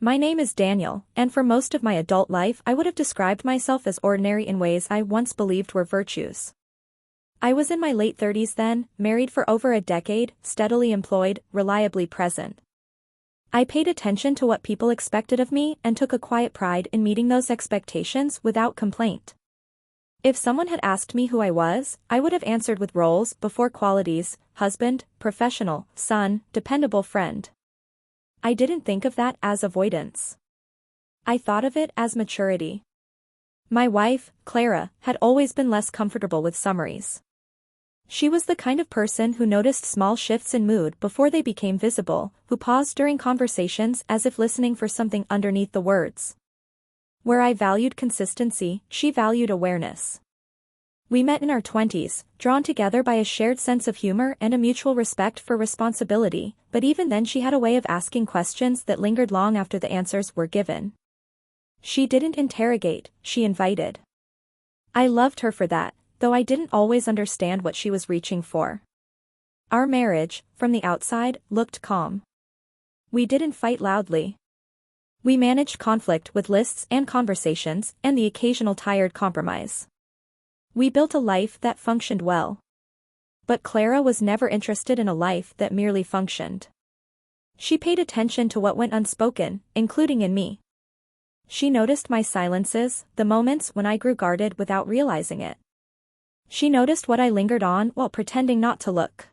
My name is Daniel, and for most of my adult life I would have described myself as ordinary in ways I once believed were virtues. I was in my late 30s then, married for over a decade, steadily employed, reliably present. I paid attention to what people expected of me and took a quiet pride in meeting those expectations without complaint. If someone had asked me who I was, I would have answered with roles before qualities: husband, professional, son, dependable friend. I didn't think of that as avoidance. I thought of it as maturity. My wife, Clara, had always been less comfortable with summaries. She was the kind of person who noticed small shifts in mood before they became visible, who paused during conversations as if listening for something underneath the words. Where I valued consistency, she valued awareness. We met in our 20s, drawn together by a shared sense of humor and a mutual respect for responsibility, but even then she had a way of asking questions that lingered long after the answers were given. She didn't interrogate, she invited. I loved her for that, though I didn't always understand what she was reaching for. Our marriage, from the outside, looked calm. We didn't fight loudly. We managed conflict with lists and conversations, and the occasional tired compromise. We built a life that functioned well. But Clara was never interested in a life that merely functioned. She paid attention to what went unspoken, including in me. She noticed my silences, the moments when I grew guarded without realizing it. She noticed what I lingered on while pretending not to look.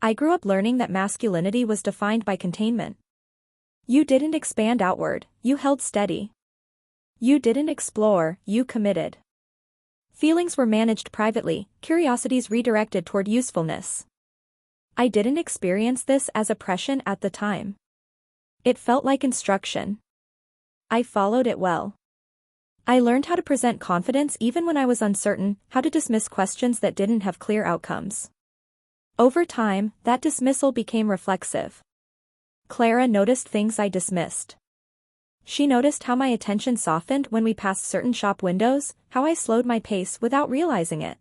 I grew up learning that masculinity was defined by containment. You didn't expand outward, you held steady. You didn't explore, you committed. Feelings were managed privately, curiosities redirected toward usefulness. I didn't experience this as oppression at the time. It felt like instruction. I followed it well. I learned how to present confidence even when I was uncertain, how to dismiss questions that didn't have clear outcomes. Over time, that dismissal became reflexive. Clara noticed things I dismissed. She noticed how my attention softened when we passed certain shop windows, how I slowed my pace without realizing it.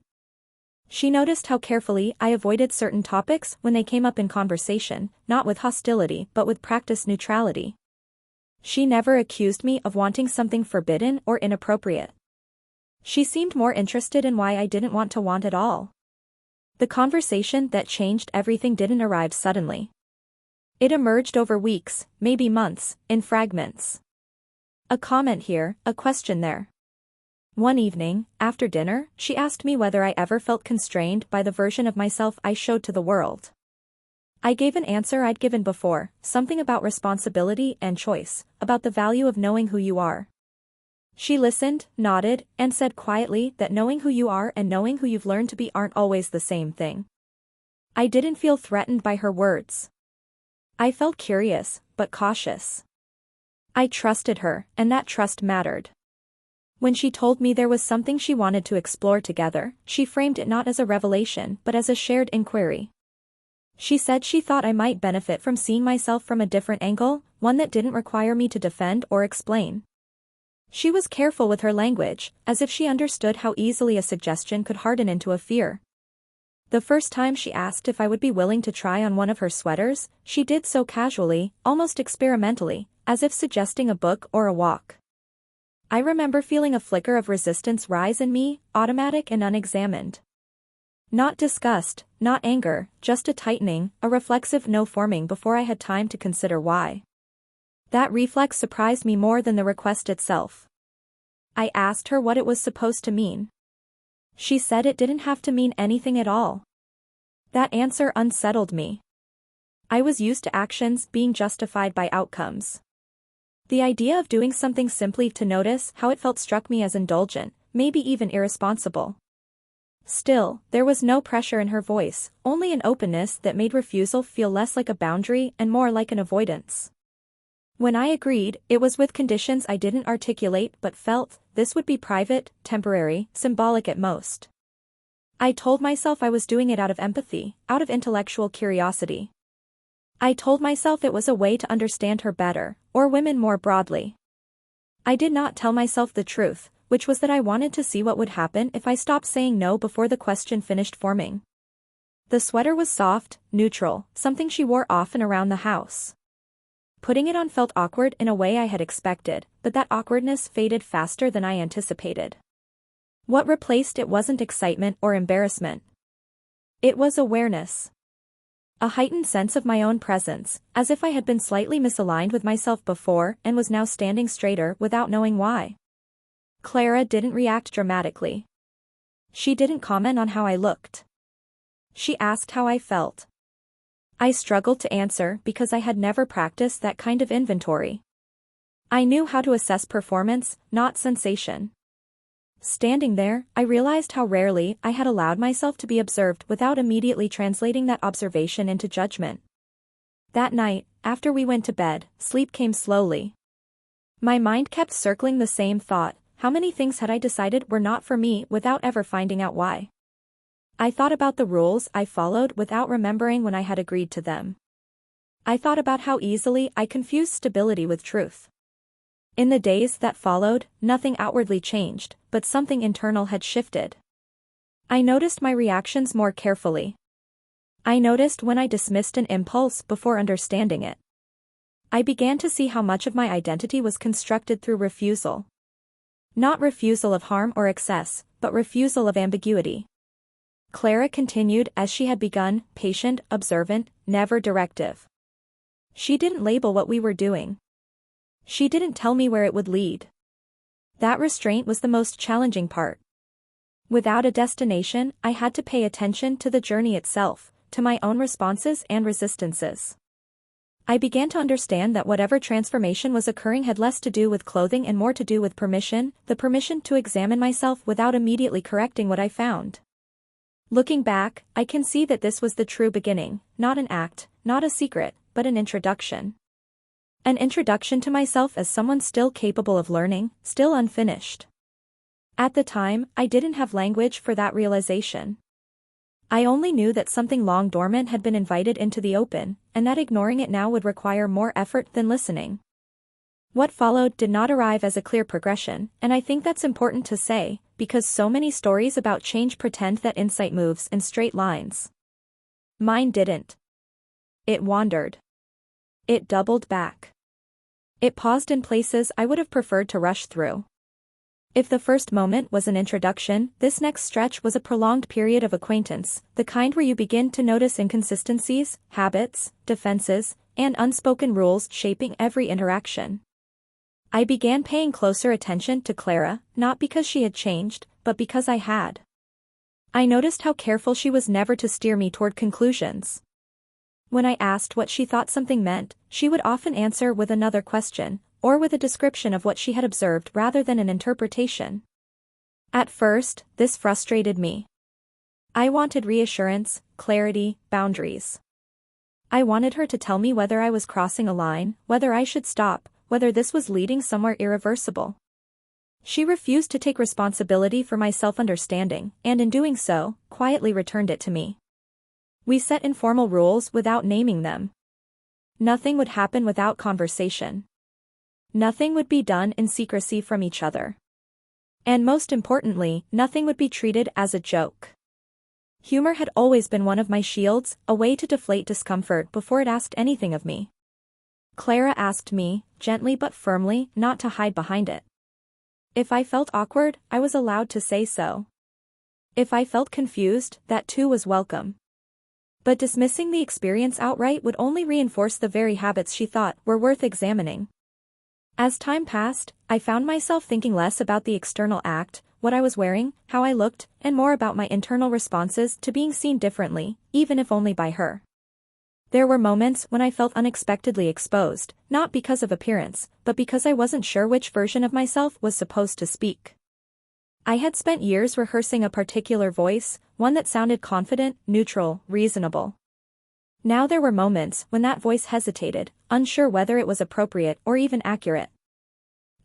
She noticed how carefully I avoided certain topics when they came up in conversation, not with hostility but with practiced neutrality. She never accused me of wanting something forbidden or inappropriate. She seemed more interested in why I didn't want to want at all. The conversation that changed everything didn't arrive suddenly. It emerged over weeks, maybe months, in fragments. A comment here, a question there. One evening, after dinner, she asked me whether I ever felt constrained by the version of myself I showed to the world. I gave an answer I'd given before, something about responsibility and choice, about the value of knowing who you are. She listened, nodded, and said quietly that knowing who you are and knowing who you've learned to be aren't always the same thing. I didn't feel threatened by her words. I felt curious, but cautious. I trusted her, and that trust mattered. When she told me there was something she wanted to explore together, she framed it not as a revelation but as a shared inquiry. She said she thought I might benefit from seeing myself from a different angle, one that didn't require me to defend or explain. She was careful with her language, as if she understood how easily a suggestion could harden into a fear. The first time she asked if I would be willing to try on one of her sweaters, she did so casually, almost experimentally, as if suggesting a book or a walk. I remember feeling a flicker of resistance rise in me, automatic and unexamined. Not disgust, not anger, just a tightening, a reflexive no forming before I had time to consider why. That reflex surprised me more than the request itself. I asked her what it was supposed to mean. She said it didn't have to mean anything at all. That answer unsettled me. I was used to actions being justified by outcomes. The idea of doing something simply to notice how it felt struck me as indulgent, maybe even irresponsible. Still, there was no pressure in her voice, only an openness that made refusal feel less like a boundary and more like an avoidance. When I agreed, it was with conditions I didn't articulate but felt. This would be private, temporary, symbolic at most. I told myself I was doing it out of empathy, out of intellectual curiosity. I told myself it was a way to understand her better, or women more broadly. I did not tell myself the truth, which was that I wanted to see what would happen if I stopped saying no before the question finished forming. The sweater was soft, neutral, something she wore often around the house. Putting it on felt awkward in a way I had expected, but that awkwardness faded faster than I anticipated. What replaced it wasn't excitement or embarrassment. It was awareness. A heightened sense of my own presence, as if I had been slightly misaligned with myself before and was now standing straighter without knowing why. Clara didn't react dramatically. She didn't comment on how I looked. She asked how I felt. I struggled to answer because I had never practiced that kind of inventory. I knew how to assess performance, not sensation. Standing there, I realized how rarely I had allowed myself to be observed without immediately translating that observation into judgment. That night, after we went to bed, sleep came slowly. My mind kept circling the same thought: how many things had I decided were not for me without ever finding out why? I thought about the rules I followed without remembering when I had agreed to them. I thought about how easily I confused stability with truth. In the days that followed, nothing outwardly changed, but something internal had shifted. I noticed my reactions more carefully. I noticed when I dismissed an impulse before understanding it. I began to see how much of my identity was constructed through refusal. Not refusal of harm or excess, but refusal of ambiguity. Clara continued as she had begun, patient, observant, never directive. She didn't label what we were doing. She didn't tell me where it would lead. That restraint was the most challenging part. Without a destination, I had to pay attention to the journey itself, to my own responses and resistances. I began to understand that whatever transformation was occurring had less to do with clothing and more to do with permission, the permission to examine myself without immediately correcting what I found. Looking back, I can see that this was the true beginning, not an act, not a secret, but an introduction. An introduction to myself as someone still capable of learning, still unfinished. At the time, I didn't have language for that realization. I only knew that something long dormant had been invited into the open, and that ignoring it now would require more effort than listening. What followed did not arrive as a clear progression, and I think that's important to say, because so many stories about change pretend that insight moves in straight lines. Mine didn't. It wandered. It doubled back. It paused in places I would have preferred to rush through. If the first moment was an introduction, this next stretch was a prolonged period of acquaintance, the kind where you begin to notice inconsistencies, habits, defenses, and unspoken rules shaping every interaction. I began paying closer attention to Clara, not because she had changed, but because I had. I noticed how careful she was never to steer me toward conclusions. When I asked what she thought something meant, she would often answer with another question, or with a description of what she had observed rather than an interpretation. At first, this frustrated me. I wanted reassurance, clarity, boundaries. I wanted her to tell me whether I was crossing a line, whether I should stop, whether this was leading somewhere irreversible. She refused to take responsibility for my self-understanding, and in doing so, quietly returned it to me. We set informal rules without naming them. Nothing would happen without conversation. Nothing would be done in secrecy from each other. And most importantly, nothing would be treated as a joke. Humor had always been one of my shields, a way to deflate discomfort before it asked anything of me. Clara asked me, gently but firmly, not to hide behind it. If I felt awkward, I was allowed to say so. If I felt confused, that too was welcome. But dismissing the experience outright would only reinforce the very habits she thought were worth examining. As time passed, I found myself thinking less about the external act, what I was wearing, how I looked, and more about my internal responses to being seen differently, even if only by her. There were moments when I felt unexpectedly exposed, not because of appearance, but because I wasn't sure which version of myself was supposed to speak. I had spent years rehearsing a particular voice, one that sounded confident, neutral, reasonable. Now there were moments when that voice hesitated, unsure whether it was appropriate or even accurate.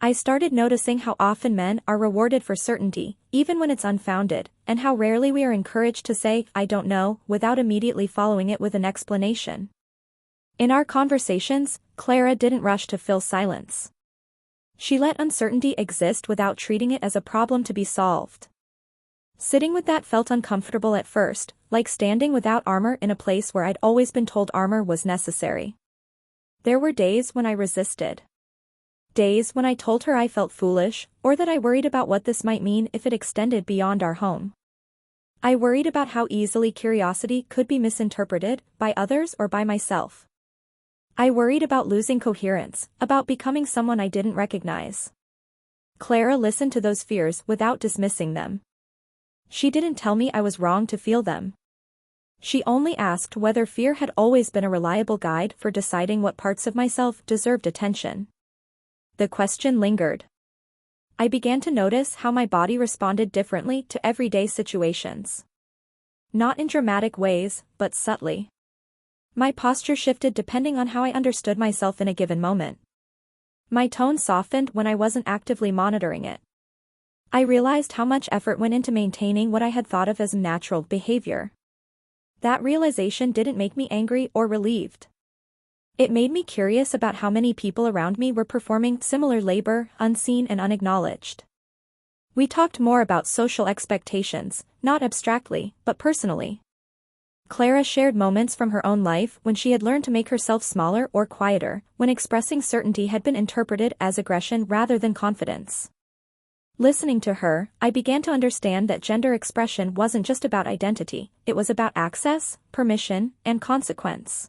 I started noticing how often men are rewarded for certainty, even when it's unfounded, and how rarely we are encouraged to say, "I don't know," without immediately following it with an explanation. In our conversations, Clara didn't rush to fill silence. She let uncertainty exist without treating it as a problem to be solved. Sitting with that felt uncomfortable at first, like standing without armor in a place where I'd always been told armor was necessary. There were days when I resisted. Days when I told her I felt foolish, or that I worried about what this might mean if it extended beyond our home. I worried about how easily curiosity could be misinterpreted, by others or by myself. I worried about losing coherence, about becoming someone I didn't recognize. Clara listened to those fears without dismissing them. She didn't tell me I was wrong to feel them. She only asked whether fear had always been a reliable guide for deciding what parts of myself deserved attention. The question lingered. I began to notice how my body responded differently to everyday situations. Not in dramatic ways, but subtly. My posture shifted depending on how I understood myself in a given moment. My tone softened when I wasn't actively monitoring it. I realized how much effort went into maintaining what I had thought of as natural behavior. That realization didn't make me angry or relieved. It made me curious about how many people around me were performing similar labor, unseen and unacknowledged. We talked more about social expectations, not abstractly, but personally. Clara shared moments from her own life when she had learned to make herself smaller or quieter, when expressing certainty had been interpreted as aggression rather than confidence. Listening to her, I began to understand that gender expression wasn't just about identity, it was about access, permission, and consequence.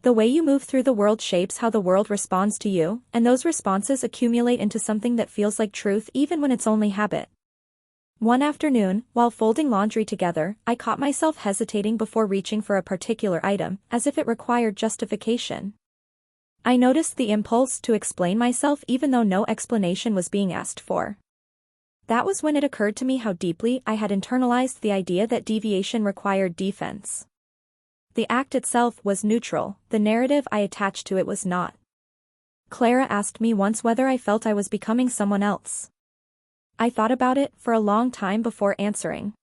The way you move through the world shapes how the world responds to you, and those responses accumulate into something that feels like truth even when it's only habit. One afternoon, while folding laundry together, I caught myself hesitating before reaching for a particular item, as if it required justification. I noticed the impulse to explain myself even though no explanation was being asked for. That was when it occurred to me how deeply I had internalized the idea that deviation required defense. The act itself was neutral, the narrative I attached to it was not. Clara asked me once whether I felt I was becoming someone else. I thought about it for a long time before answering.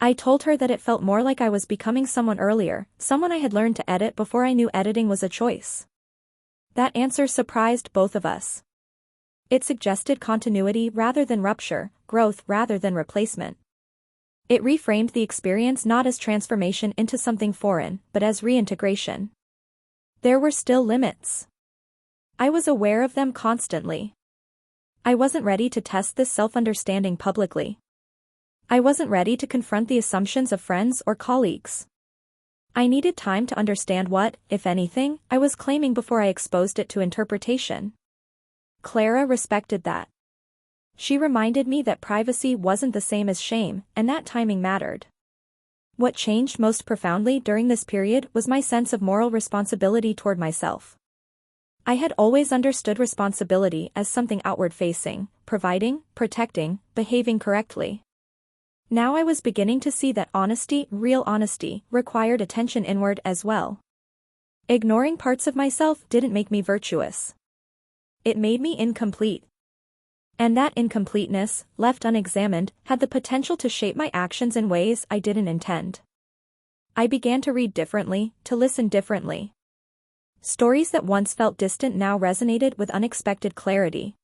I told her that it felt more like I was becoming someone earlier, someone I had learned to edit before I knew editing was a choice. That answer surprised both of us. It suggested continuity rather than rupture, growth rather than replacement. It reframed the experience not as transformation into something foreign, but as reintegration. There were still limits. I was aware of them constantly. I wasn't ready to test this self-understanding publicly. I wasn't ready to confront the assumptions of friends or colleagues. I needed time to understand what, if anything, I was claiming before I exposed it to interpretation. Clara respected that. She reminded me that privacy wasn't the same as shame, and that timing mattered. What changed most profoundly during this period was my sense of moral responsibility toward myself. I had always understood responsibility as something outward-facing, providing, protecting, behaving correctly. Now I was beginning to see that honesty, real honesty, required attention inward as well. Ignoring parts of myself didn't make me virtuous. It made me incomplete. And that incompleteness, left unexamined, had the potential to shape my actions in ways I didn't intend. I began to read differently, to listen differently. Stories that once felt distant now resonated with unexpected clarity.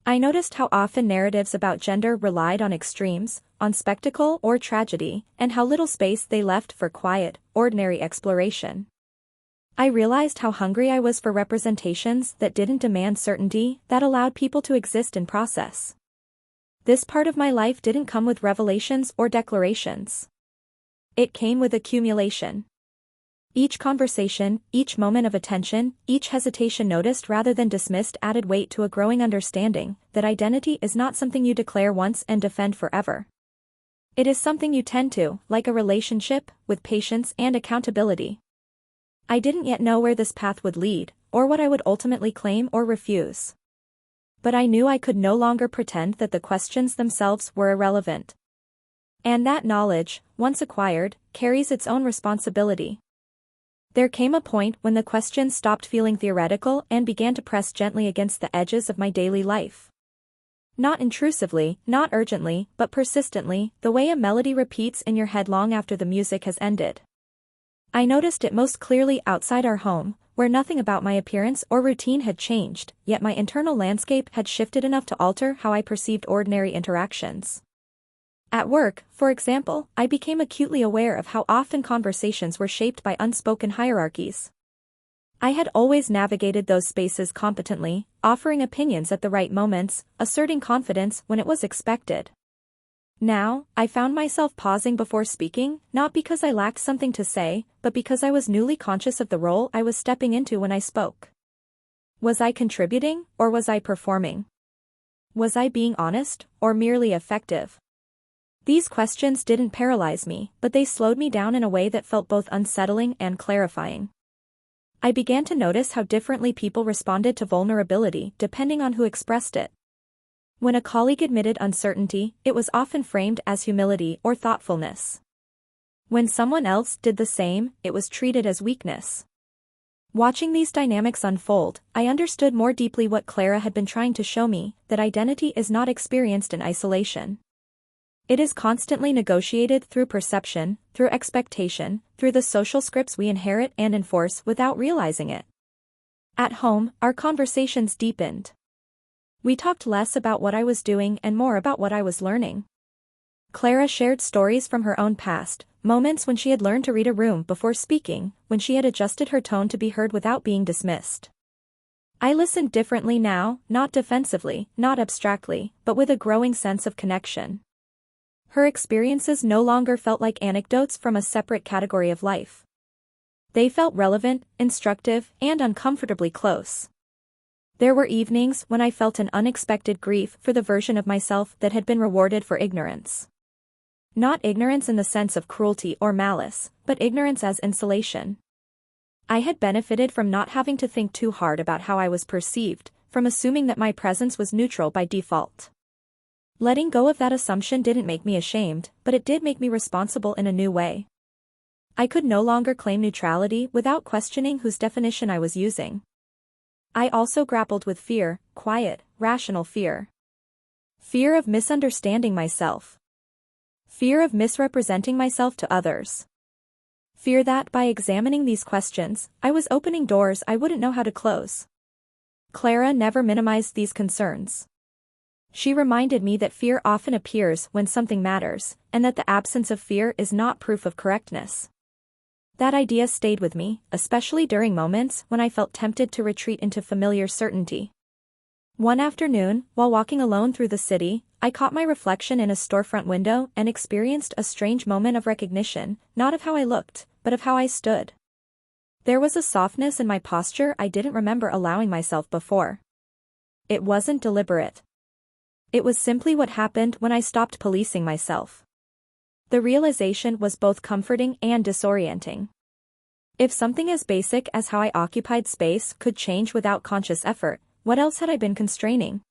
I noticed how often narratives about gender relied on extremes, on spectacle or tragedy, and how little space they left for quiet, ordinary exploration. I realized how hungry I was for representations that didn't demand certainty, that allowed people to exist in process. This part of my life didn't come with revelations or declarations. It came with accumulation. Each conversation, each moment of attention, each hesitation noticed rather than dismissed added weight to a growing understanding that identity is not something you declare once and defend forever. It is something you tend to, like a relationship, with patience and accountability. I didn't yet know where this path would lead, or what I would ultimately claim or refuse. But I knew I could no longer pretend that the questions themselves were irrelevant. And that knowledge, once acquired, carries its own responsibility. There came a point when the questions stopped feeling theoretical and began to press gently against the edges of my daily life. Not intrusively, not urgently, but persistently, the way a melody repeats in your head long after the music has ended. I noticed it most clearly outside our home, where nothing about my appearance or routine had changed, yet my internal landscape had shifted enough to alter how I perceived ordinary interactions. At work, for example, I became acutely aware of how often conversations were shaped by unspoken hierarchies. I had always navigated those spaces competently, offering opinions at the right moments, asserting confidence when it was expected. Now, I found myself pausing before speaking, not because I lacked something to say, but because I was newly conscious of the role I was stepping into when I spoke. Was I contributing, or was I performing? Was I being honest, or merely effective? These questions didn't paralyze me, but they slowed me down in a way that felt both unsettling and clarifying. I began to notice how differently people responded to vulnerability depending on who expressed it. When a colleague admitted uncertainty, it was often framed as humility or thoughtfulness. When someone else did the same, it was treated as weakness. Watching these dynamics unfold, I understood more deeply what Clara had been trying to show me, that identity is not experienced in isolation. It is constantly negotiated through perception, through expectation, through the social scripts we inherit and enforce without realizing it. At home, our conversations deepened. We talked less about what I was doing and more about what I was learning. Clara shared stories from her own past, moments when she had learned to read a room before speaking, when she had adjusted her tone to be heard without being dismissed. I listened differently now, not defensively, not abstractly, but with a growing sense of connection. Her experiences no longer felt like anecdotes from a separate category of life. They felt relevant, instructive, and uncomfortably close. There were evenings when I felt an unexpected grief for the version of myself that had been rewarded for ignorance. Not ignorance in the sense of cruelty or malice, but ignorance as insulation. I had benefited from not having to think too hard about how I was perceived, from assuming that my presence was neutral by default. Letting go of that assumption didn't make me ashamed, but it did make me responsible in a new way. I could no longer claim neutrality without questioning whose definition I was using. I also grappled with fear, quiet, rational fear. Fear of misunderstanding myself. Fear of misrepresenting myself to others. Fear that by examining these questions, I was opening doors I wouldn't know how to close. Clara never minimized these concerns. She reminded me that fear often appears when something matters, and that the absence of fear is not proof of correctness. That idea stayed with me, especially during moments when I felt tempted to retreat into familiar certainty. One afternoon, while walking alone through the city, I caught my reflection in a storefront window and experienced a strange moment of recognition, not of how I looked, but of how I stood. There was a softness in my posture I didn't remember allowing myself before. It wasn't deliberate. It was simply what happened when I stopped policing myself. The realization was both comforting and disorienting. If something as basic as how I occupied space could change without conscious effort, what else had I been constraining?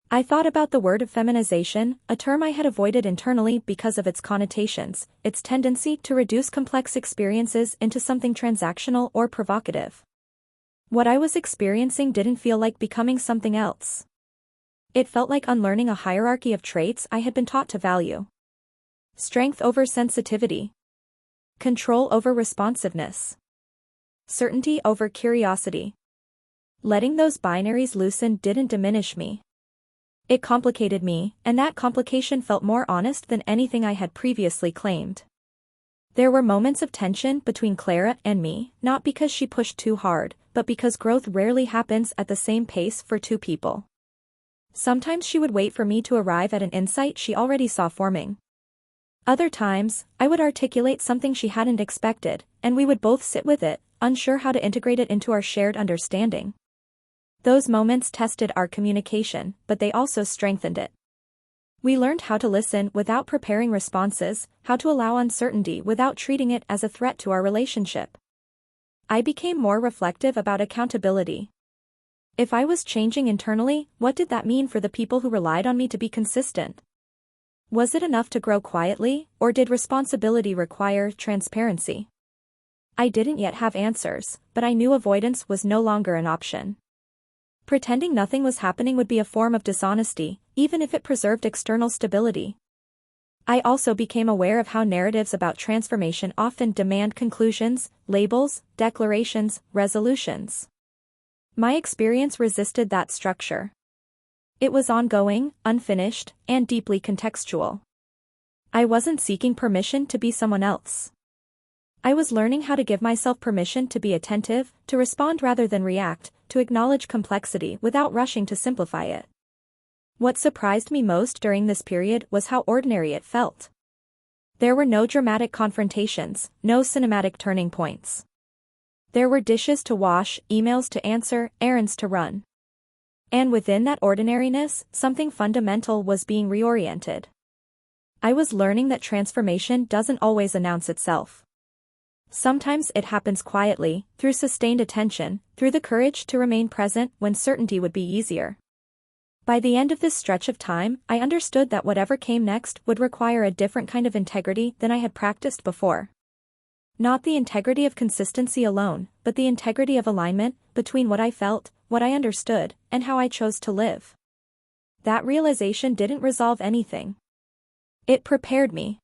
I thought about the word of feminization, a term I had avoided internally because of its connotations, its tendency to reduce complex experiences into something transactional or provocative. What I was experiencing didn't feel like becoming something else. It felt like unlearning a hierarchy of traits I had been taught to value. Strength over sensitivity. Control over responsiveness. Certainty over curiosity. Letting those binaries loosen didn't diminish me. It complicated me, and that complication felt more honest than anything I had previously claimed. There were moments of tension between Clara and me, not because she pushed too hard, but because growth rarely happens at the same pace for two people. Sometimes she would wait for me to arrive at an insight she already saw forming. Other times, I would articulate something she hadn't expected, and we would both sit with it, unsure how to integrate it into our shared understanding. Those moments tested our communication, but they also strengthened it. We learned how to listen without preparing responses, how to allow uncertainty without treating it as a threat to our relationship. I became more reflective about accountability. If I was changing internally, what did that mean for the people who relied on me to be consistent? Was it enough to grow quietly, or did responsibility require transparency? I didn't yet have answers, but I knew avoidance was no longer an option. Pretending nothing was happening would be a form of dishonesty, even if it preserved external stability. I also became aware of how narratives about transformation often demand conclusions, labels, declarations, resolutions. My experience resisted that structure. It was ongoing, unfinished, and deeply contextual. I wasn't seeking permission to be someone else. I was learning how to give myself permission to be attentive, to respond rather than react, to acknowledge complexity without rushing to simplify it. What surprised me most during this period was how ordinary it felt. There were no dramatic confrontations, no cinematic turning points. There were dishes to wash, emails to answer, errands to run. And within that ordinariness, something fundamental was being reoriented. I was learning that transformation doesn't always announce itself. Sometimes it happens quietly, through sustained attention, through the courage to remain present when certainty would be easier. By the end of this stretch of time, I understood that whatever came next would require a different kind of integrity than I had practiced before. Not the integrity of consistency alone, but the integrity of alignment between what I felt, what I understood, and how I chose to live. That realization didn't resolve anything. It prepared me.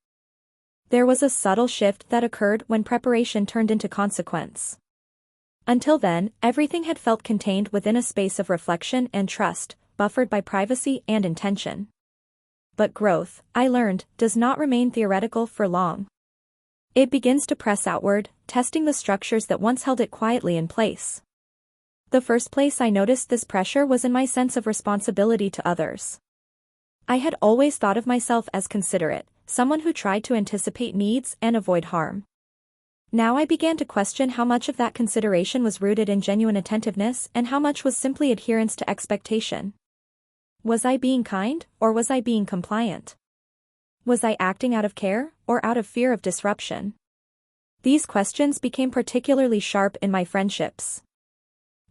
There was a subtle shift that occurred when preparation turned into consequence. Until then, everything had felt contained within a space of reflection and trust, buffered by privacy and intention. But growth, I learned, does not remain theoretical for long. It begins to press outward, testing the structures that once held it quietly in place. The first place I noticed this pressure was in my sense of responsibility to others. I had always thought of myself as considerate, someone who tried to anticipate needs and avoid harm. Now I began to question how much of that consideration was rooted in genuine attentiveness and how much was simply adherence to expectation. Was I being kind, or was I being compliant? Was I acting out of care, or out of fear of disruption? These questions became particularly sharp in my friendships.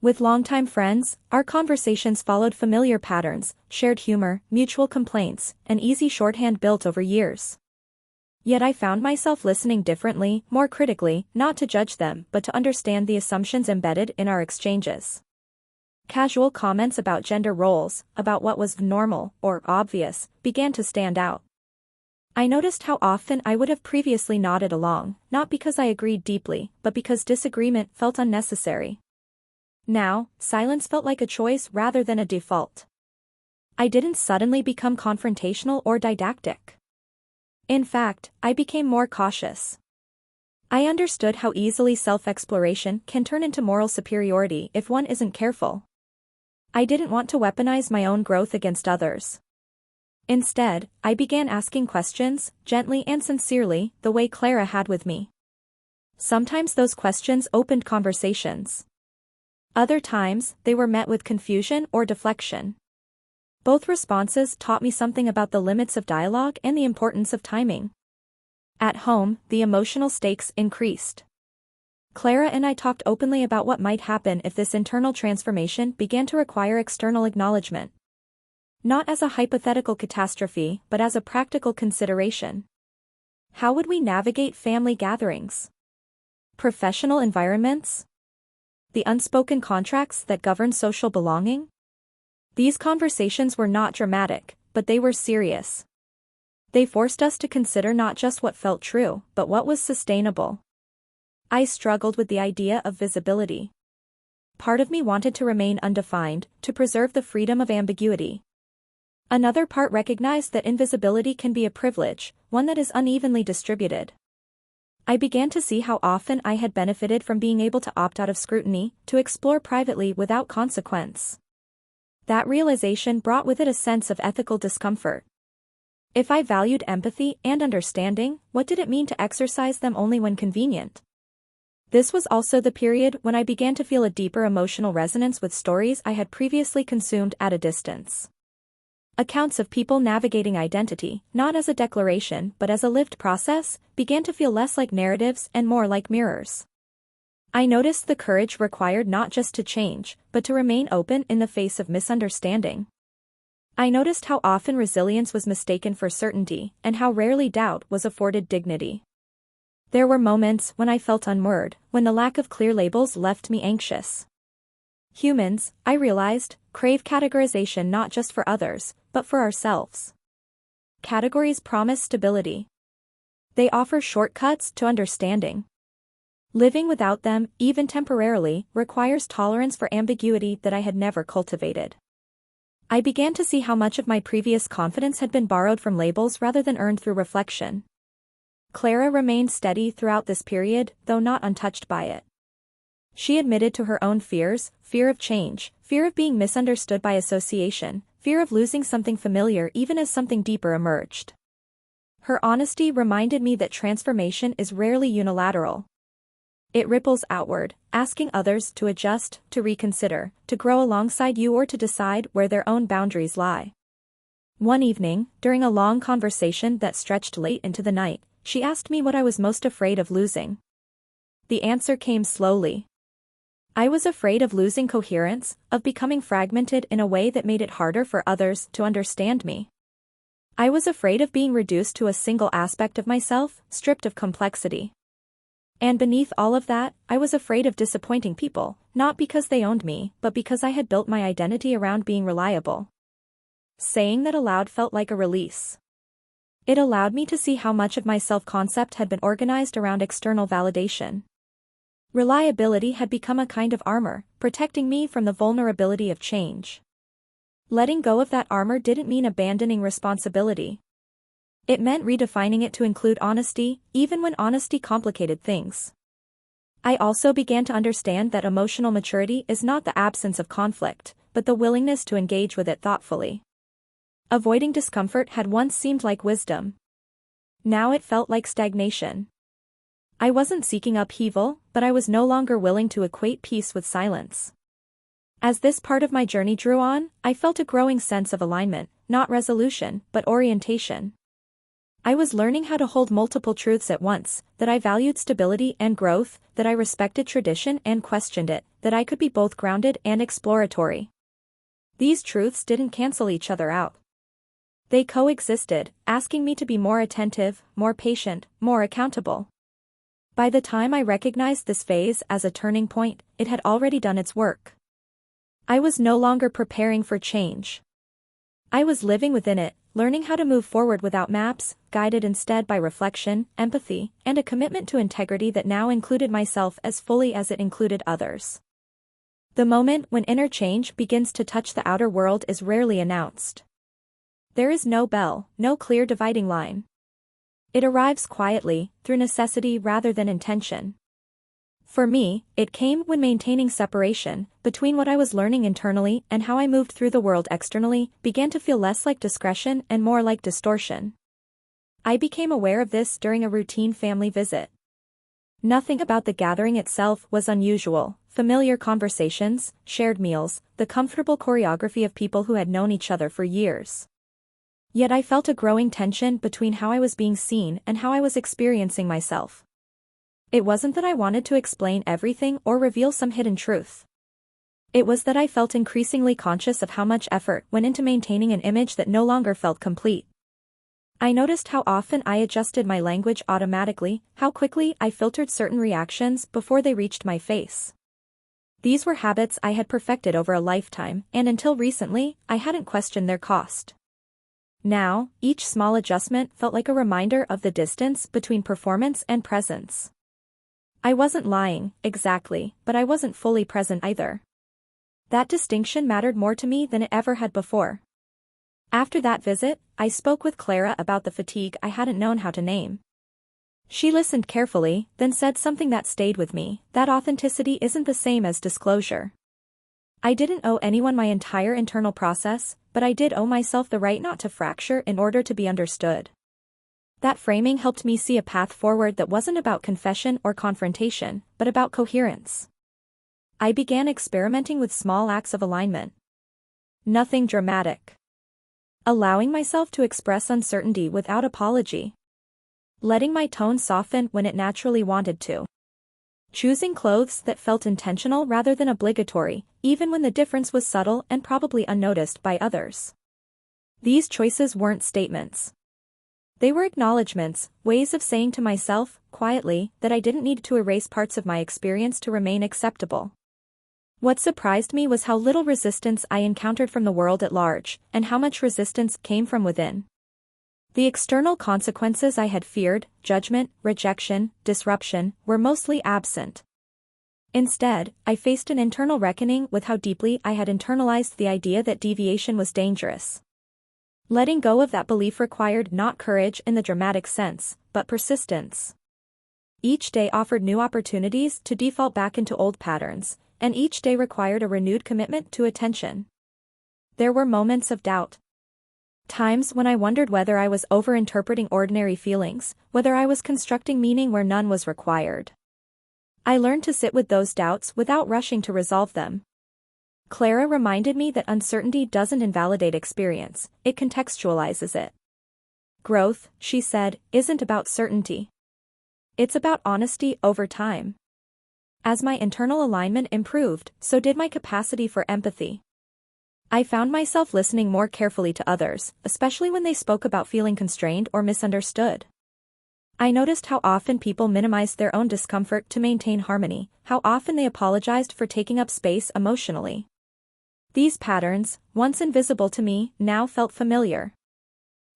With longtime friends, our conversations followed familiar patterns, shared humor, mutual complaints, an easy shorthand built over years. Yet I found myself listening differently, more critically, not to judge them but to understand the assumptions embedded in our exchanges. Casual comments about gender roles, about what was normal, or obvious, began to stand out. I noticed how often I would have previously nodded along, not because I agreed deeply, but because disagreement felt unnecessary. Now, silence felt like a choice rather than a default. I didn't suddenly become confrontational or didactic. In fact, I became more cautious. I understood how easily self-exploration can turn into moral superiority if one isn't careful. I didn't want to weaponize my own growth against others. Instead, I began asking questions, gently and sincerely, the way Clara had with me. Sometimes those questions opened conversations. Other times, they were met with confusion or deflection. Both responses taught me something about the limits of dialogue and the importance of timing. At home, the emotional stakes increased. Clara and I talked openly about what might happen if this internal transformation began to require external acknowledgement. Not as a hypothetical catastrophe, but as a practical consideration. How would we navigate family gatherings? Professional environments? The unspoken contracts that govern social belonging? These conversations were not dramatic, but they were serious. They forced us to consider not just what felt true, but what was sustainable. I struggled with the idea of visibility. Part of me wanted to remain undefined, to preserve the freedom of ambiguity. Another part recognized that invisibility can be a privilege, one that is unevenly distributed. I began to see how often I had benefited from being able to opt out of scrutiny, to explore privately without consequence. That realization brought with it a sense of ethical discomfort. If I valued empathy and understanding, what did it mean to exercise them only when convenient? This was also the period when I began to feel a deeper emotional resonance with stories I had previously consumed at a distance. Accounts of people navigating identity, not as a declaration but as a lived process, began to feel less like narratives and more like mirrors. I noticed the courage required not just to change, but to remain open in the face of misunderstanding. I noticed how often resilience was mistaken for certainty, and how rarely doubt was afforded dignity. There were moments when I felt unmoored, when the lack of clear labels left me anxious. Humans, I realized, crave categorization not just for others, but for ourselves. Categories promise stability. They offer shortcuts to understanding. Living without them, even temporarily, requires tolerance for ambiguity that I had never cultivated. I began to see how much of my previous confidence had been borrowed from labels rather than earned through reflection. Clara remained steady throughout this period, though not untouched by it. She admitted to her own fears, fear of change, fear of being misunderstood by association, fear of losing something familiar even as something deeper emerged. Her honesty reminded me that transformation is rarely unilateral. It ripples outward, asking others to adjust, to reconsider, to grow alongside you or to decide where their own boundaries lie. One evening, during a long conversation that stretched late into the night, she asked me what I was most afraid of losing. The answer came slowly. I was afraid of losing coherence, of becoming fragmented in a way that made it harder for others to understand me. I was afraid of being reduced to a single aspect of myself, stripped of complexity. And beneath all of that, I was afraid of disappointing people, not because they owned me, but because I had built my identity around being reliable. Saying that aloud felt like a release. It allowed me to see how much of my self-concept had been organized around external validation. Reliability had become a kind of armor, protecting me from the vulnerability of change. Letting go of that armor didn't mean abandoning responsibility. It meant redefining it to include honesty, even when honesty complicated things. I also began to understand that emotional maturity is not the absence of conflict, but the willingness to engage with it thoughtfully. Avoiding discomfort had once seemed like wisdom. Now it felt like stagnation. I wasn't seeking upheaval, but I was no longer willing to equate peace with silence. As this part of my journey drew on, I felt a growing sense of alignment, not resolution, but orientation. I was learning how to hold multiple truths at once, that I valued stability and growth, that I respected tradition and questioned it, that I could be both grounded and exploratory. These truths didn't cancel each other out. They coexisted, asking me to be more attentive, more patient, more accountable. By the time I recognized this phase as a turning point, it had already done its work. I was no longer preparing for change. I was living within it, learning how to move forward without maps, guided instead by reflection, empathy, and a commitment to integrity that now included myself as fully as it included others. The moment when inner change begins to touch the outer world is rarely announced. There is no bell, no clear dividing line. It arrives quietly, through necessity rather than intention. For me, it came when maintaining separation between what I was learning internally and how I moved through the world externally began to feel less like discretion and more like distortion. I became aware of this during a routine family visit. Nothing about the gathering itself was unusual: familiar conversations, shared meals, the comfortable choreography of people who had known each other for years. Yet I felt a growing tension between how I was being seen and how I was experiencing myself. It wasn't that I wanted to explain everything or reveal some hidden truth. It was that I felt increasingly conscious of how much effort went into maintaining an image that no longer felt complete. I noticed how often I adjusted my language automatically, how quickly I filtered certain reactions before they reached my face. These were habits I had perfected over a lifetime, and until recently, I hadn't questioned their cost. Now, each small adjustment felt like a reminder of the distance between performance and presence. I wasn't lying, exactly, but I wasn't fully present either. That distinction mattered more to me than it ever had before. After that visit, I spoke with Clara about the fatigue I hadn't known how to name. She listened carefully, then said something that stayed with me: that authenticity isn't the same as disclosure. I didn't owe anyone my entire internal process, but I did owe myself the right not to fracture in order to be understood. That framing helped me see a path forward that wasn't about confession or confrontation, but about coherence. I began experimenting with small acts of alignment. Nothing dramatic. Allowing myself to express uncertainty without apology. Letting my tone soften when it naturally wanted to. Choosing clothes that felt intentional rather than obligatory, even when the difference was subtle and probably unnoticed by others. These choices weren't statements. They were acknowledgments, ways of saying to myself, quietly, that I didn't need to erase parts of my experience to remain acceptable. What surprised me was how little resistance I encountered from the world at large, and how much resistance came from within. The external consequences I had feared, judgment, rejection, disruption, were mostly absent. Instead, I faced an internal reckoning with how deeply I had internalized the idea that deviation was dangerous. Letting go of that belief required not courage in the dramatic sense, but persistence. Each day offered new opportunities to default back into old patterns, and each day required a renewed commitment to attention. There were moments of doubt. Times when I wondered whether I was overinterpreting ordinary feelings, whether I was constructing meaning where none was required. I learned to sit with those doubts without rushing to resolve them. Clara reminded me that uncertainty doesn't invalidate experience, it contextualizes it. Growth, she said, isn't about certainty. It's about honesty over time. As my internal alignment improved, so did my capacity for empathy. I found myself listening more carefully to others, especially when they spoke about feeling constrained or misunderstood. I noticed how often people minimized their own discomfort to maintain harmony, how often they apologized for taking up space emotionally. These patterns, once invisible to me, now felt familiar.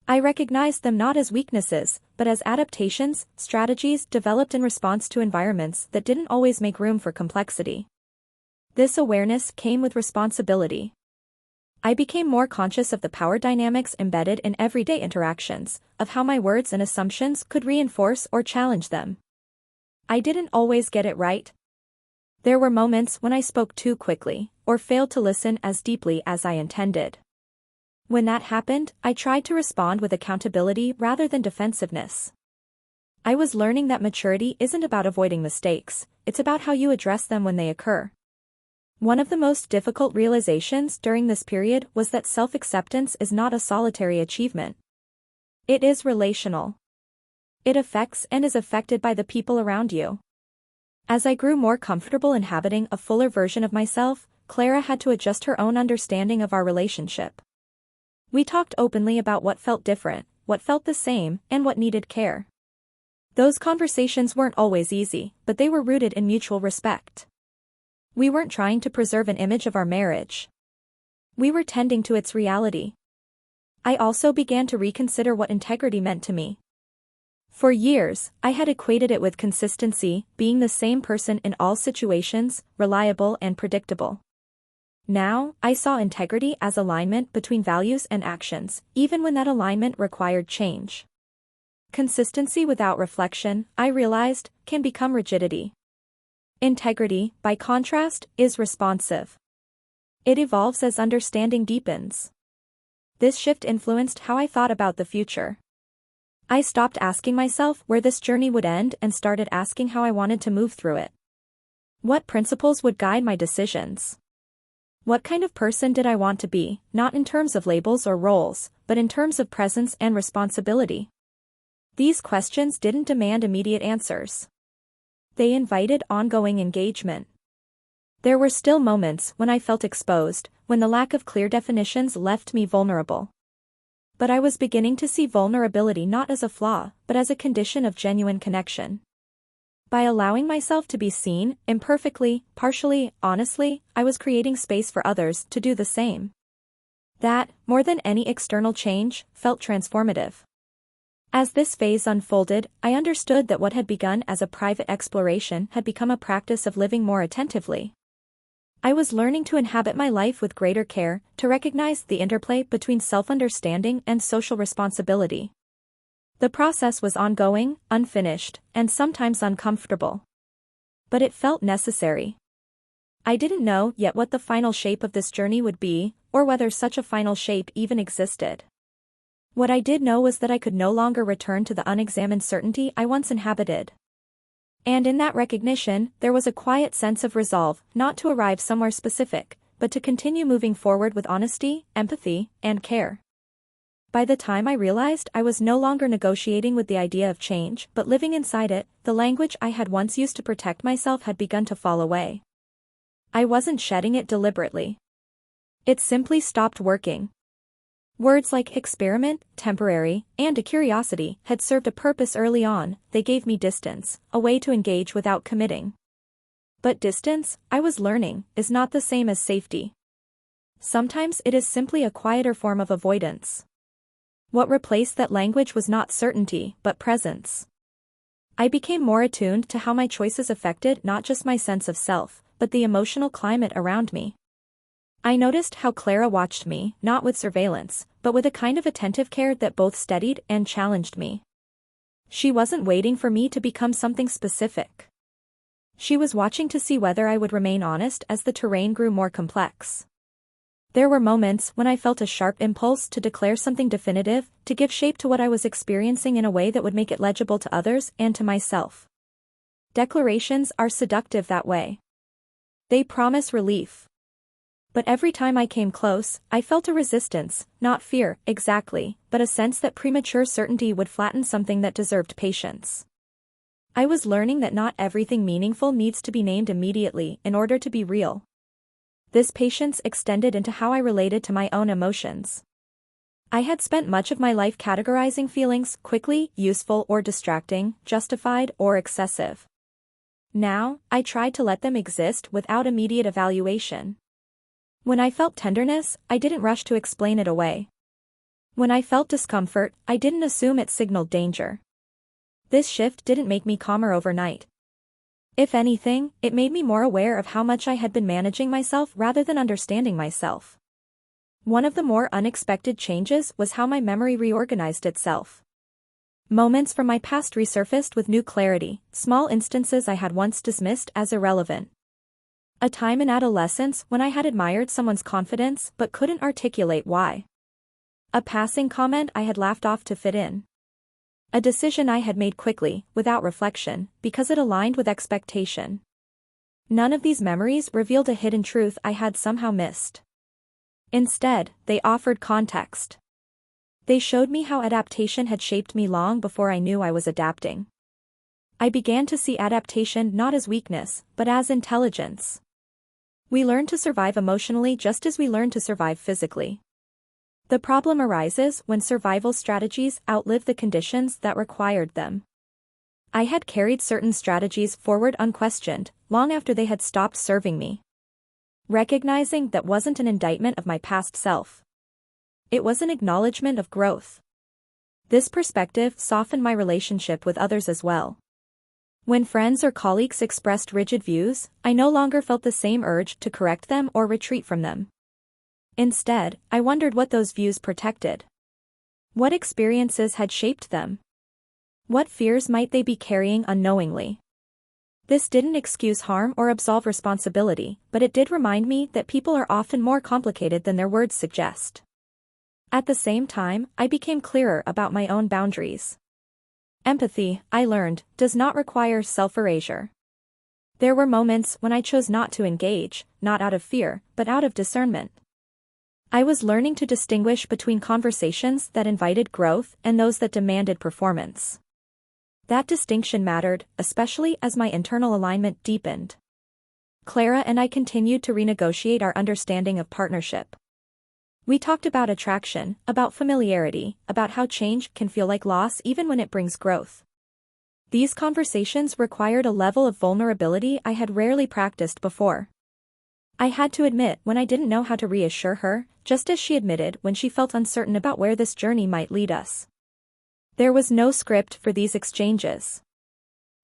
I recognized them not as weaknesses, but as adaptations, strategies developed in response to environments that didn't always make room for complexity. This awareness came with responsibility. I became more conscious of the power dynamics embedded in everyday interactions, of how my words and assumptions could reinforce or challenge them. I didn't always get it right. There were moments when I spoke too quickly, or failed to listen as deeply as I intended. When that happened, I tried to respond with accountability rather than defensiveness. I was learning that maturity isn't about avoiding mistakes, it's about how you address them when they occur. One of the most difficult realizations during this period was that self-acceptance is not a solitary achievement. It is relational. It affects and is affected by the people around you. As I grew more comfortable inhabiting a fuller version of myself, Clara had to adjust her own understanding of our relationship. We talked openly about what felt different, what felt the same, and what needed care. Those conversations weren't always easy, but they were rooted in mutual respect. We weren't trying to preserve an image of our marriage. We were tending to its reality. I also began to reconsider what integrity meant to me. For years, I had equated it with consistency, being the same person in all situations, reliable and predictable. Now, I saw integrity as alignment between values and actions, even when that alignment required change. Consistency without reflection, I realized, can become rigidity. Integrity, by contrast, is responsive. It evolves as understanding deepens. This shift influenced how I thought about the future. I stopped asking myself where this journey would end and started asking how I wanted to move through it. What principles would guide my decisions? What kind of person did I want to be, not in terms of labels or roles, but in terms of presence and responsibility? These questions didn't demand immediate answers. They invited ongoing engagement. There were still moments when I felt exposed, when the lack of clear definitions left me vulnerable. But I was beginning to see vulnerability not as a flaw, but as a condition of genuine connection. By allowing myself to be seen, imperfectly, partially, honestly, I was creating space for others to do the same. That, more than any external change, felt transformative. As this phase unfolded, I understood that what had begun as a private exploration had become a practice of living more attentively. I was learning to inhabit my life with greater care, to recognize the interplay between self-understanding and social responsibility. The process was ongoing, unfinished, and sometimes uncomfortable. But it felt necessary. I didn't know yet what the final shape of this journey would be, or whether such a final shape even existed. What I did know was that I could no longer return to the unexamined certainty I once inhabited. And in that recognition, there was a quiet sense of resolve, not to arrive somewhere specific, but to continue moving forward with honesty, empathy, and care. By the time I realized I was no longer negotiating with the idea of change, but living inside it, the language I had once used to protect myself had begun to fall away. I wasn't shedding it deliberately. It simply stopped working. Words like experiment, temporary, and a curiosity had served a purpose early on. They gave me distance, a way to engage without committing. But distance, I was learning, is not the same as safety. Sometimes it is simply a quieter form of avoidance. What replaced that language was not certainty, but presence. I became more attuned to how my choices affected not just my sense of self, but the emotional climate around me. I noticed how Clara watched me, not with surveillance, but with a kind of attentive care that both steadied and challenged me. She wasn't waiting for me to become something specific. She was watching to see whether I would remain honest as the terrain grew more complex. There were moments when I felt a sharp impulse to declare something definitive, to give shape to what I was experiencing in a way that would make it legible to others and to myself. Declarations are seductive that way. They promise relief. But every time I came close, I felt a resistance, not fear, exactly, but a sense that premature certainty would flatten something that deserved patience. I was learning that not everything meaningful needs to be named immediately in order to be real. This patience extended into how I related to my own emotions. I had spent much of my life categorizing feelings quickly, useful or distracting, justified or excessive. Now, I tried to let them exist without immediate evaluation. When I felt tenderness, I didn't rush to explain it away. When I felt discomfort, I didn't assume it signaled danger. This shift didn't make me calmer overnight. If anything, it made me more aware of how much I had been managing myself rather than understanding myself. One of the more unexpected changes was how my memory reorganized itself. Moments from my past resurfaced with new clarity, small instances I had once dismissed as irrelevant. A time in adolescence when I had admired someone's confidence but couldn't articulate why. A passing comment I had laughed off to fit in. A decision I had made quickly, without reflection, because it aligned with expectation. None of these memories revealed a hidden truth I had somehow missed. Instead, they offered context. They showed me how adaptation had shaped me long before I knew I was adapting. I began to see adaptation not as weakness, but as intelligence. We learn to survive emotionally just as we learn to survive physically. The problem arises when survival strategies outlive the conditions that required them. I had carried certain strategies forward unquestioned, long after they had stopped serving me. Recognizing that wasn't an indictment of my past self. It was an acknowledgement of growth. This perspective softened my relationship with others as well. When friends or colleagues expressed rigid views, I no longer felt the same urge to correct them or retreat from them. Instead, I wondered what those views protected. What experiences had shaped them? What fears might they be carrying unknowingly? This didn't excuse harm or absolve responsibility, but it did remind me that people are often more complicated than their words suggest. At the same time, I became clearer about my own boundaries. Empathy, I learned, does not require self-erasure. There were moments when I chose not to engage, not out of fear, but out of discernment. I was learning to distinguish between conversations that invited growth and those that demanded performance. That distinction mattered, especially as my internal alignment deepened. Clara and I continued to renegotiate our understanding of partnership. We talked about attraction, about familiarity, about how change can feel like loss even when it brings growth. These conversations required a level of vulnerability I had rarely practiced before. I had to admit when I didn't know how to reassure her, just as she admitted when she felt uncertain about where this journey might lead us. There was no script for these exchanges.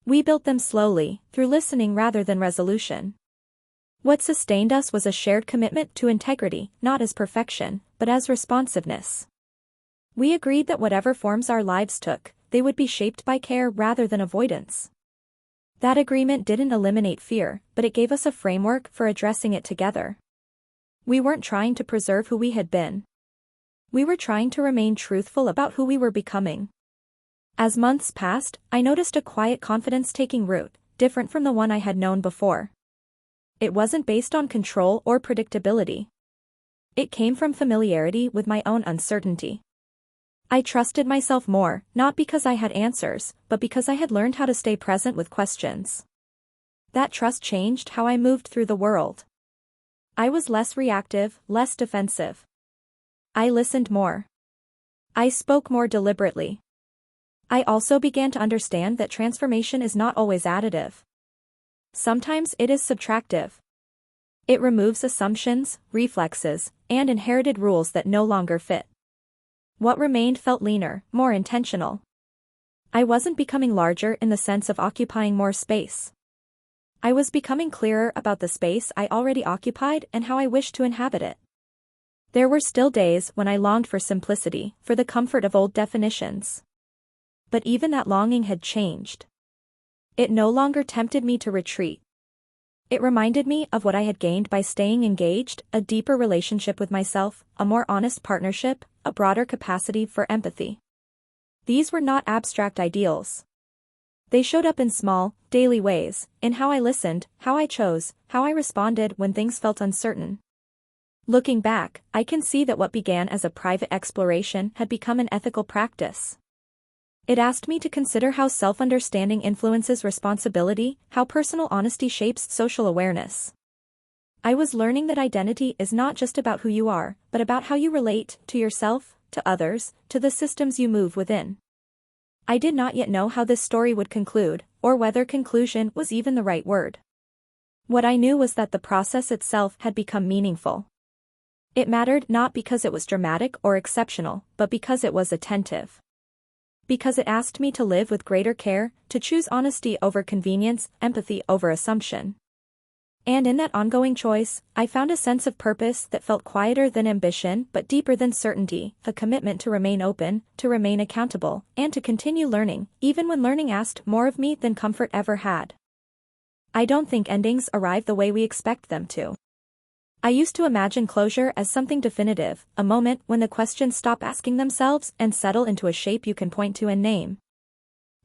We built them slowly, through listening rather than resolution. What sustained us was a shared commitment to integrity, not as perfection, but as responsiveness. We agreed that whatever forms our lives took, they would be shaped by care rather than avoidance. That agreement didn't eliminate fear, but it gave us a framework for addressing it together. We weren't trying to preserve who we had been. We were trying to remain truthful about who we were becoming. As months passed, I noticed a quiet confidence taking root, different from the one I had known before. It wasn't based on control or predictability. It came from familiarity with my own uncertainty. I trusted myself more, not because I had answers, but because I had learned how to stay present with questions. That trust changed how I moved through the world. I was less reactive, less defensive. I listened more. I spoke more deliberately. I also began to understand that transformation is not always additive. Sometimes it is subtractive. It removes assumptions, reflexes, and inherited rules that no longer fit. What remained felt leaner, more intentional. I wasn't becoming larger in the sense of occupying more space. I was becoming clearer about the space I already occupied and how I wished to inhabit it. There were still days when I longed for simplicity, for the comfort of old definitions. But even that longing had changed. It no longer tempted me to retreat. It reminded me of what I had gained by staying engaged, a deeper relationship with myself, a more honest partnership, a broader capacity for empathy. These were not abstract ideals. They showed up in small, daily ways, in how I listened, how I chose, how I responded when things felt uncertain. Looking back, I can see that what began as a private exploration had become an ethical practice. It asked me to consider how self-understanding influences responsibility, how personal honesty shapes social awareness. I was learning that identity is not just about who you are, but about how you relate to yourself, to others, to the systems you move within. I did not yet know how this story would conclude, or whether conclusion was even the right word. What I knew was that the process itself had become meaningful. It mattered not because it was dramatic or exceptional, but because it was attentive. Because it asked me to live with greater care, to choose honesty over convenience, empathy over assumption. And in that ongoing choice, I found a sense of purpose that felt quieter than ambition but deeper than certainty, a commitment to remain open, to remain accountable, and to continue learning, even when learning asked more of me than comfort ever had. I don't think endings arrive the way we expect them to. I used to imagine closure as something definitive, a moment when the questions stop asking themselves and settle into a shape you can point to and name.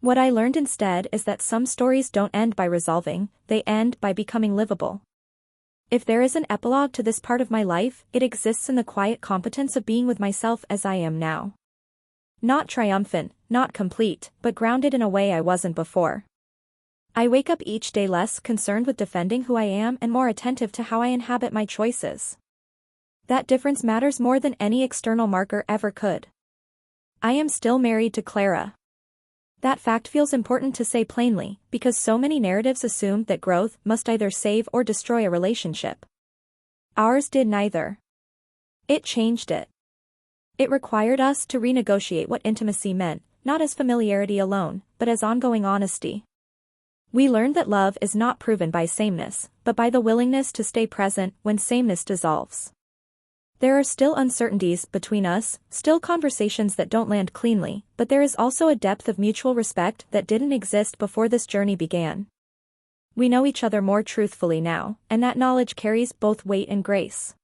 What I learned instead is that some stories don't end by resolving, they end by becoming livable. If there is an epilogue to this part of my life, it exists in the quiet competence of being with myself as I am now. Not triumphant, not complete, but grounded in a way I wasn't before. I wake up each day less concerned with defending who I am and more attentive to how I inhabit my choices. That difference matters more than any external marker ever could. I am still married to Clara. That fact feels important to say plainly, because so many narratives assume that growth must either save or destroy a relationship. Ours did neither. It changed it. It required us to renegotiate what intimacy meant, not as familiarity alone, but as ongoing honesty. We learned that love is not proven by sameness, but by the willingness to stay present when sameness dissolves. There are still uncertainties between us, still conversations that don't land cleanly, but there is also a depth of mutual respect that didn't exist before this journey began. We know each other more truthfully now, and that knowledge carries both weight and grace.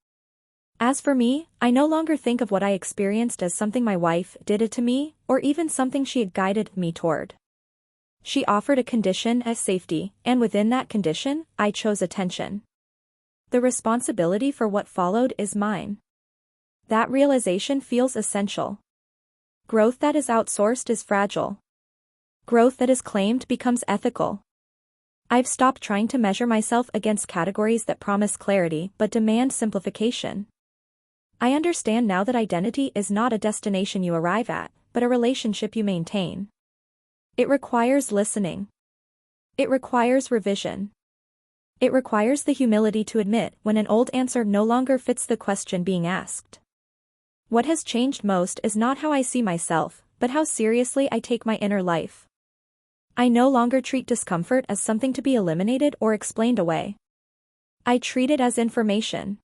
As for me, I no longer think of what I experienced as something my wife did it to me, or even something she had guided me toward. She offered a condition as safety, and within that condition, I chose attention. The responsibility for what followed is mine. That realization feels essential. Growth that is outsourced is fragile. Growth that is claimed becomes ethical. I've stopped trying to measure myself against categories that promise clarity but demand simplification. I understand now that identity is not a destination you arrive at, but a relationship you maintain. It requires listening. It requires revision. It requires the humility to admit when an old answer no longer fits the question being asked. What has changed most is not how I see myself, but how seriously I take my inner life. I no longer treat discomfort as something to be eliminated or explained away. I treat it as information.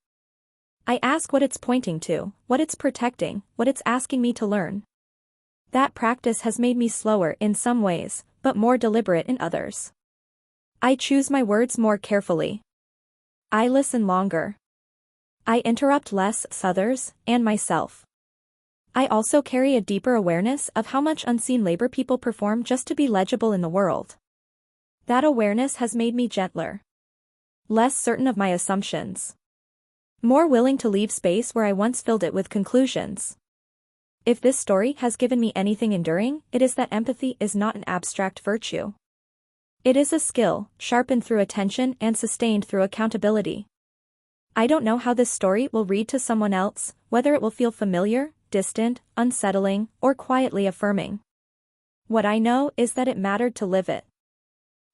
I ask what it's pointing to, what it's protecting, what it's asking me to learn. That practice has made me slower in some ways, but more deliberate in others. I choose my words more carefully. I listen longer. I interrupt less others and myself. I also carry a deeper awareness of how much unseen labor people perform just to be legible in the world. That awareness has made me gentler. Less certain of my assumptions. More willing to leave space where I once filled it with conclusions. If this story has given me anything enduring, it is that empathy is not an abstract virtue. It is a skill, sharpened through attention and sustained through accountability. I don't know how this story will read to someone else, whether it will feel familiar, distant, unsettling, or quietly affirming. What I know is that it mattered to live it.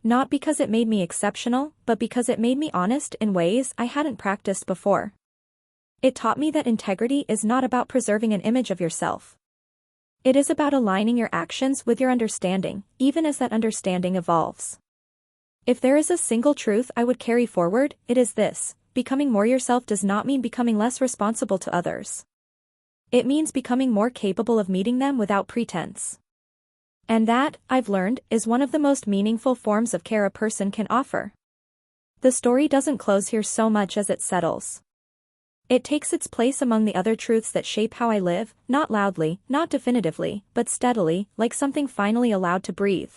Not because it made me exceptional, but because it made me honest in ways I hadn't practiced before. It taught me that integrity is not about preserving an image of yourself. It is about aligning your actions with your understanding, even as that understanding evolves. If there is a single truth I would carry forward, it is this: becoming more yourself does not mean becoming less responsible to others. It means becoming more capable of meeting them without pretense. And that, I've learned, is one of the most meaningful forms of care a person can offer. The story doesn't close here so much as it settles. It takes its place among the other truths that shape how I live, not loudly, not definitively, but steadily, like something finally allowed to breathe.